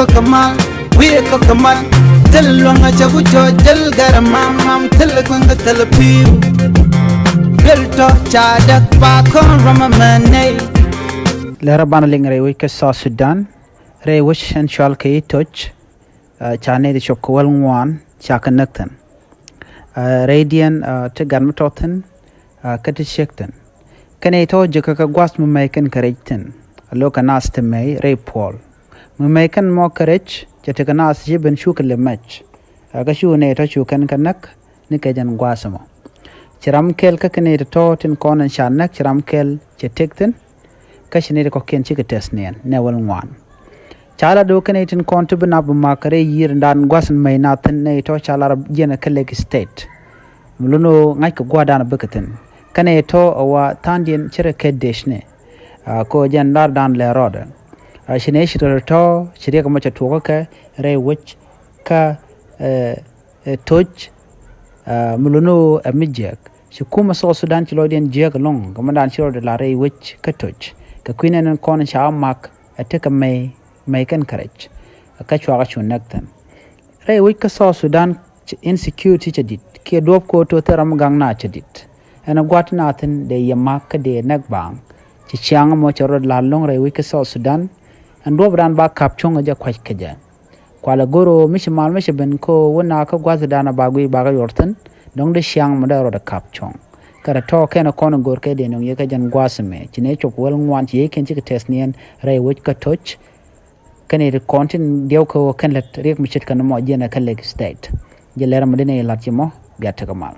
kamal we kamal telwanga chabu jojal garamam telkwanga telpiu belto chadak ba kon ramamane لربنا لينغري ويكسا السودان ري وش ان شال كي توج چانه دي شوكوال نوان شاكن نكتن ريديان تغان متوتن كتي شكتن كني تو جكا غواس مميكن كريجتن لو كناس تمي ري بول مميكن مو كريج جتك ناس جبن شوك لمج كشو ني تو شوكن كنك نكجن غواسمو چرام كيل كني تو تن كونن شانك چرام كيل چتكتن كشنير كوكين شيك تسنين نوال نوان چالا دوكن ايتن كونتو بناب ماكري يير دان غواسن ميناتن نيتو چالا رب جينا كليك ستيت ملونو غايك غوادان بكتن كان ايتو او تاندين چره كدشني كو جان دار دان لرود شني شتو شريك ما چتوكا ري وچ كا توج ملونو امجيك شكوما سو سودان چلودين جيك لون كمدان شرو de la rei وچ كتوج كوينن كون شامك اتك مي كان كرج كچوا غشو نكتن ري وي كسو سودان insecurity chadit ke dop ko to teram gangna chadit ana gwatnaten de yamak de nagbang chi chiang mo choro lalong rei wik so sudan an do bran ba kapchong ja khwaj keja kwala goro mishmal mishben ko wona ka gwazadana bagui baga yorten dong de chiang mo da ro da kapchong kara to kena kono gor ke de no ye ka jan gwasme chine chok wel ngwan chi ken chi tesnien rei wik ka toch kane de content dio ko kan let rek michit kan mo jena kan leg state jelera madine lachimo gatta kamal